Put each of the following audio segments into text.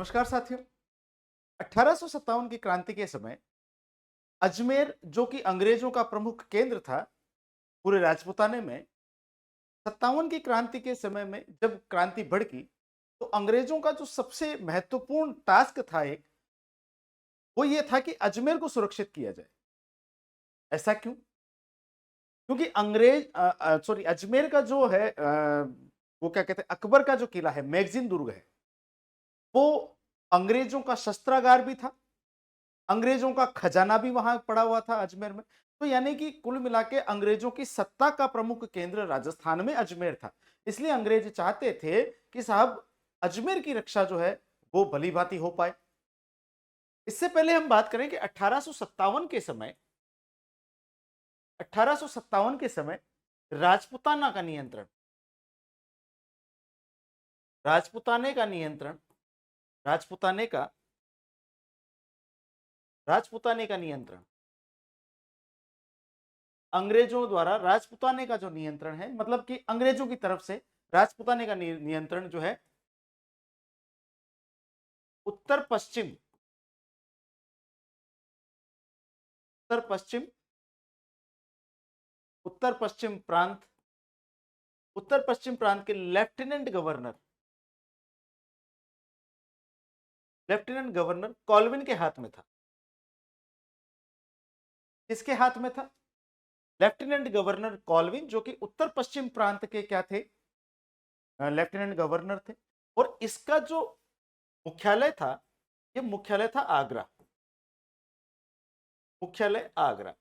नमस्कार साथियों। 1857 की क्रांति के समय अजमेर, जो कि अंग्रेजों का प्रमुख केंद्र था पूरे राजपुताने में, 57 की क्रांति के समय में जब क्रांति भड़की तो अंग्रेजों का जो सबसे महत्वपूर्ण टास्क था वो ये था कि अजमेर को सुरक्षित किया जाए। ऐसा क्यों? क्योंकि अजमेर का जो है वो क्या कहते हैं, अकबर का जो किला है, मैगजीन दुर्ग है, वो अंग्रेजों का शस्त्रागार भी था, अंग्रेजों का खजाना भी वहां पड़ा हुआ था अजमेर में। तो यानी कि कुल मिला के अंग्रेजों की सत्ता का प्रमुख केंद्र राजस्थान में अजमेर था। इसलिए अंग्रेज चाहते थे कि साहब अजमेर की रक्षा जो है वो भली भांति हो पाए। इससे पहले हम बात करें कि 1857 के समय राजपुताना का नियंत्रण, राजपुताने का नियंत्रण, राजपुताने का राजपुताने का नियंत्रण, अंग्रेजों द्वारा राजपुताने का जो नियंत्रण है, मतलब कि अंग्रेजों की तरफ से राजपुताने का नियंत्रण जो है उत्तर पश्चिम उत्तर पश्चिम उत्तर पश्चिम प्रांत उत्तर पश्चिम प्रांत के लेफ्टिनेंट गवर्नर कॉल्विन के हाथ में था। किसके हाथ में था? लेफ्टिनेंट गवर्नर कॉल्विन, जो कि उत्तर पश्चिम प्रांत के क्या थे, लेफ्टिनेंट गवर्नर थे। और इसका जो मुख्यालय था, ये मुख्यालय था आगरा। मुख्यालय आगरा।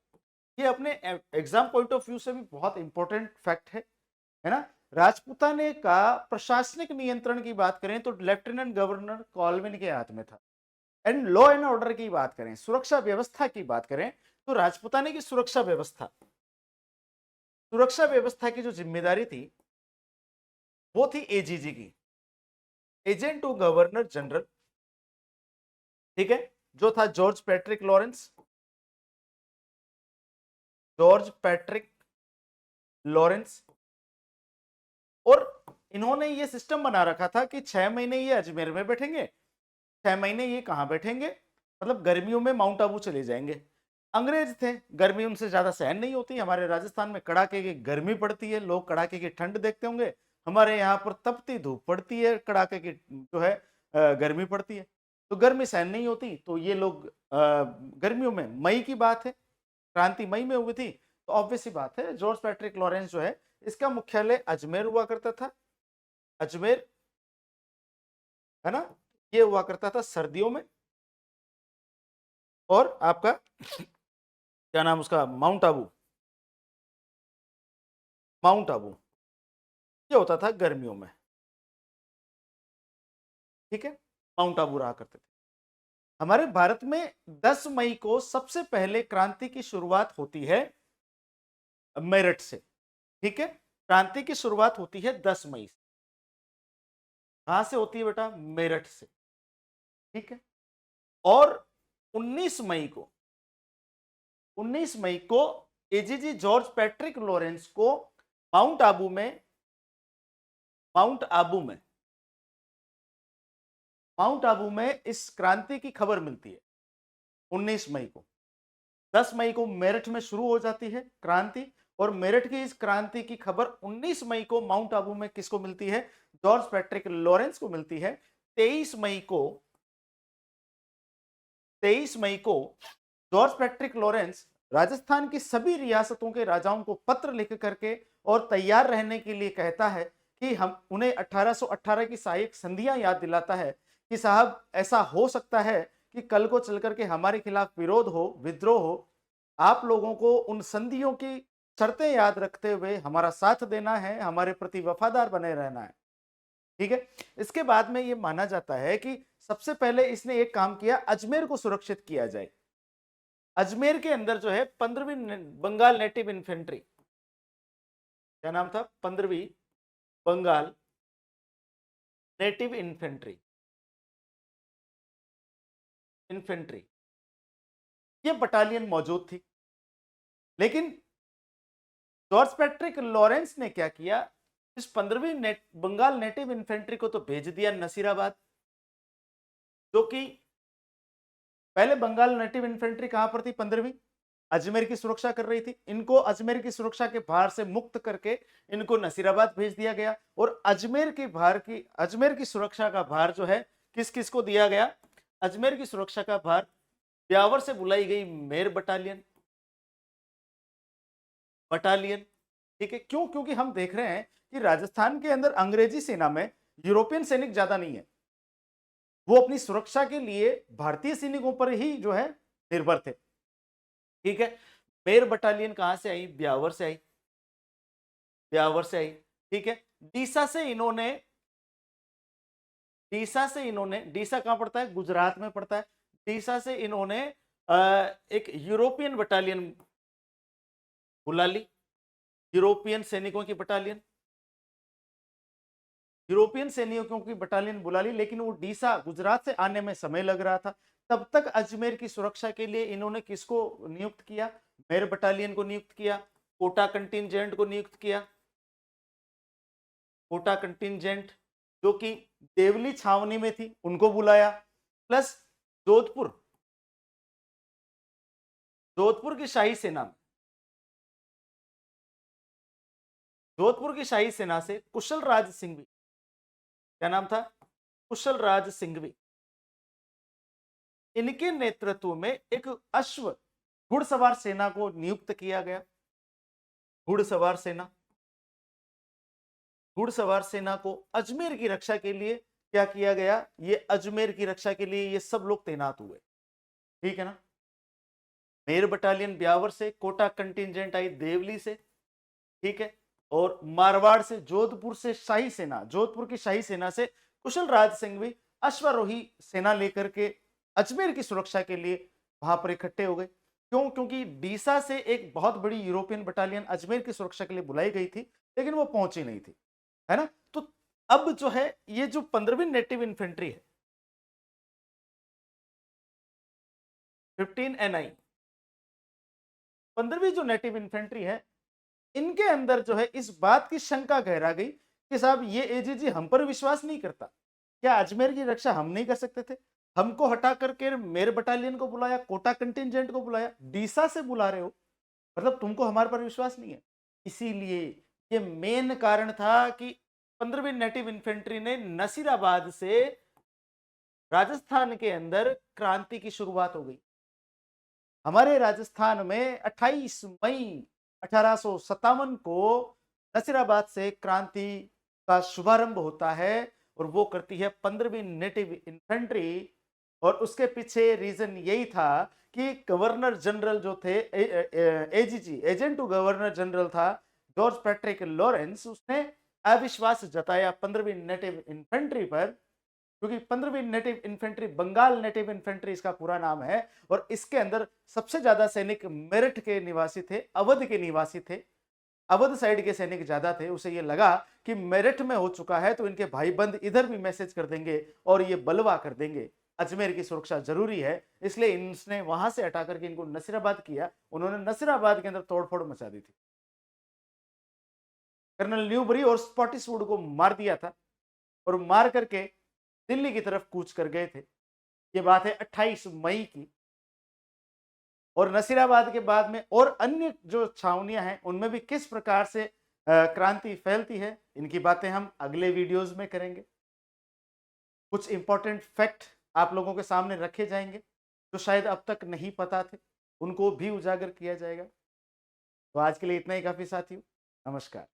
ये अपने एग्जाम पॉइंट ऑफ व्यू से भी बहुत इंपॉर्टेंट फैक्ट है ना। राजपुताने का प्रशासनिक नियंत्रण की बात करें तो लेफ्टिनेंट गवर्नर कॉल्विन के हाथ में था। एंड लॉ एंड ऑर्डर की बात करें, सुरक्षा व्यवस्था की बात करें, तो राजपुताने की सुरक्षा व्यवस्था की जो जिम्मेदारी थी वो थी एजीजी की, एजेंट टू गवर्नर जनरल। ठीक है, जो था जॉर्ज पैट्रिक लॉरेंस। और इन्होंने ये सिस्टम बना रखा था कि 6 महीने ये अजमेर में बैठेंगे, 6 महीने ये कहां बैठेंगे, मतलब गर्मियों में माउंट आबू चले जाएंगे। अंग्रेज थे, गर्मी उनसे ज्यादा सहन नहीं होती। हमारे राजस्थान में कड़ाके की गर्मी पड़ती है, लोग कड़ाके की ठंड देखते होंगे। हमारे यहाँ पर तपती धूप पड़ती है, कड़ाके की जो है गर्मी पड़ती है। तो गर्मी सहन नहीं होती, तो ये लोग गर्मियों में, मई की बात है, क्रांति मई में हुई थी, तो ऑब्वियस सी बात है जॉर्ज पैट्रिक लॉरेंस जो है इसका मुख्यालय अजमेर हुआ करता था। अजमेर, है ना, ये हुआ करता था सर्दियों में। और आपका क्या नाम उसका, माउंट आबू ये होता था गर्मियों में। ठीक है, माउंट आबू रहा करते थे। हमारे भारत में 10 मई को सबसे पहले क्रांति की शुरुआत होती है मेरठ से। ठीक है, क्रांति की शुरुआत होती है 10 मई से। कहां से होती है बेटा? मेरठ से। ठीक है, और 19 मई को 19 मई को एजीजी जॉर्ज पैट्रिक लॉरेंस को माउंट आबू में माउंट आबू में माउंट आबू में इस क्रांति की खबर मिलती है 19 मई को। 10 मई को मेरठ में शुरू हो जाती है क्रांति, और मेरठ की इस क्रांति की खबर 19 मई को माउंट आबू में किसको मिलती है? जॉर्ज पैट्रिक लॉरेंस को मिलती है। 23 मई को 23 मई को जॉर्ज पैट्रिक लॉरेंस राजस्थान की सभी रियासतों के राजाओं को पत्र लिख करके और तैयार रहने के लिए कहता है कि हम उन्हें 1818 की सहायक संधियां याद दिलाता है कि साहब ऐसा हो सकता है कि कल को चल करके हमारे खिलाफ विरोध हो, विद्रोह हो। आप लोगों को उन संधियों की शर्तें याद रखते हुए हमारा साथ देना है, हमारे प्रति वफादार बने रहना है। ठीक है, इसके बाद में यह माना जाता है कि सबसे पहले इसने एक काम किया, अजमेर को सुरक्षित किया जाए। अजमेर के अंदर जो है 15वीं बंगाल नेटिव इन्फेंट्री, क्या नाम था? 15वीं बंगाल नेटिव इन्फेंट्री ये बटालियन मौजूद थी। लेकिन जॉर्ज पैट्रिक लॉरेंस ने क्या किया, इस 15वीं बंगाल नेटिव इन्फेंट्री को तो भेज दिया नसीराबाद। जो कि पहले बंगाल नेटिव इन्फेंट्री कहां पर थी, 15वीं अजमेर की सुरक्षा कर रही थी। इनको अजमेर की सुरक्षा के भार से मुक्त करके इनको नसीराबाद भेज दिया गया और अजमेर की सुरक्षा का भार जो है किस किस को दिया गया, अजमेर की सुरक्षा का भार ब्यावर से बुलाई गई मेर बटालियन, ठीक है। क्यों? क्योंकि हम देख रहे हैं कि राजस्थान के अंदर अंग्रेजी सेना में यूरोपियन सैनिक ज्यादा नहीं है, वो अपनी सुरक्षा के लिए भारतीय सैनिकों पर ही जो है निर्भर थे, ठीक है। मेर बटालियन कहां से आई, ब्यावर से आई, ठीक है। डीसा कहां पड़ता है, गुजरात में पड़ता है। डीसा से इन्होंने एक यूरोपियन बटालियन बुला ली, यूरोपियन सैनिकों की बटालियन बुला ली, लेकिन वो डीसा गुजरात से आने में समय लग रहा था। तब तक अजमेर की सुरक्षा के लिए इन्होंने किसको नियुक्त किया, मेर बटालियन को नियुक्त किया, कोटा कंटिंजेंट को नियुक्त किया, कोटा कंटिंजेंट जो कि देवली छावनी में थी उनको बुलाया, प्लस जोधपुर की शाही सेना से कुशल राज सिंघवी, क्या नाम था, कुशल राज सिंघवी, इनके नेतृत्व में एक अश्व घुड़सवार सेना को नियुक्त किया गया। घुड़सवार सेना को अजमेर की रक्षा के लिए क्या किया गया, ये अजमेर की रक्षा के लिए ये सब लोग तैनात हुए, ठीक है ना। मेर बटालियन ब्यावर से, कोटा कंटिंजेंट आई देवली से, ठीक है, और मारवाड़ से, जोधपुर की शाही सेना से कुशल राज सिंघवी अश्वारोही सेना लेकर के अजमेर की सुरक्षा के लिए वहां पर इकट्ठे हो गए। क्यों? क्योंकि डीसा से एक बहुत बड़ी यूरोपियन बटालियन अजमेर की सुरक्षा के लिए बुलाई गई थी, लेकिन वो पहुंची नहीं थी, है ना। तो अब जो है ये जो 15वीं नेटिव इन्फेंट्री है, 15 NI, 15वीं जो नेटिव इन्फेंट्री है, इनके अंदर जो है इस बात की शंका गहरा गई कि साहब ये एजीजी हम पर विश्वास नहीं करता, क्या अजमेर की रक्षा हम नहीं कर सकते थे? हमको हटा करके मेर बटालियन को बुलाया, कोटा कंटिंजेंट को बुलाया, डीसा से बुला रहे हो, मतलब तुमको हमारे पर विश्वास नहीं है। इसीलिए ये मेन कारण था कि 15वीं नेटिव इन्फेंट्री ने नसीराबाद से राजस्थान के अंदर क्रांति की शुरुआत हो गई। हमारे राजस्थान में 28 मई 1857 को नसीराबाद से क्रांति का शुभारंभ होता है और वो करती है 15वीं नेटिव इन्फेंट्री। और उसके पीछे रीजन यही था कि गवर्नर जनरल जो थे, AGG agent to governor general था जॉर्ज पैट्रिक लॉरेंस, उसने अविश्वास जताया 15वीं नेटिव इन्फेंट्री पर, क्योंकि 15वीं native infantry Bengal native infantry इसका पूरा नाम है और इसके अंदर सबसे ज्यादा सैनिक मेरठ के निवासी थे, अवध के निवासी थे, अवध साइड के सैनिक ज्यादा थे। उसे ये लगा कि मेरठ में हो चुका है तो इनके भाईबंद इधर भी मैसेज कर देंगे और ये बलवा कर देंगे, अजमेर की सुरक्षा जरूरी है, इसलिए इसने वहां से हटा करके इनको नसीराबाद किया। उन्होंने नसीराबाद के अंदर तोड़फोड़ मचा दी थी, कर्नल न्यूबरी और स्पॉटिसवुड को मार दिया था और मार करके दिल्ली की तरफ कूच कर गए थे। ये बात है 28 मई की। और नसीराबाद के बाद में और अन्य जो छावनियां हैं उनमें भी किस प्रकार से क्रांति फैलती है, इनकी बातें हम अगले वीडियोस में करेंगे। कुछ इंपॉर्टेंट फैक्ट आप लोगों के सामने रखे जाएंगे जो शायद अब तक नहीं पता थे, उनको भी उजागर किया जाएगा। तो आज के लिए इतना ही काफी साथियों, नमस्कार।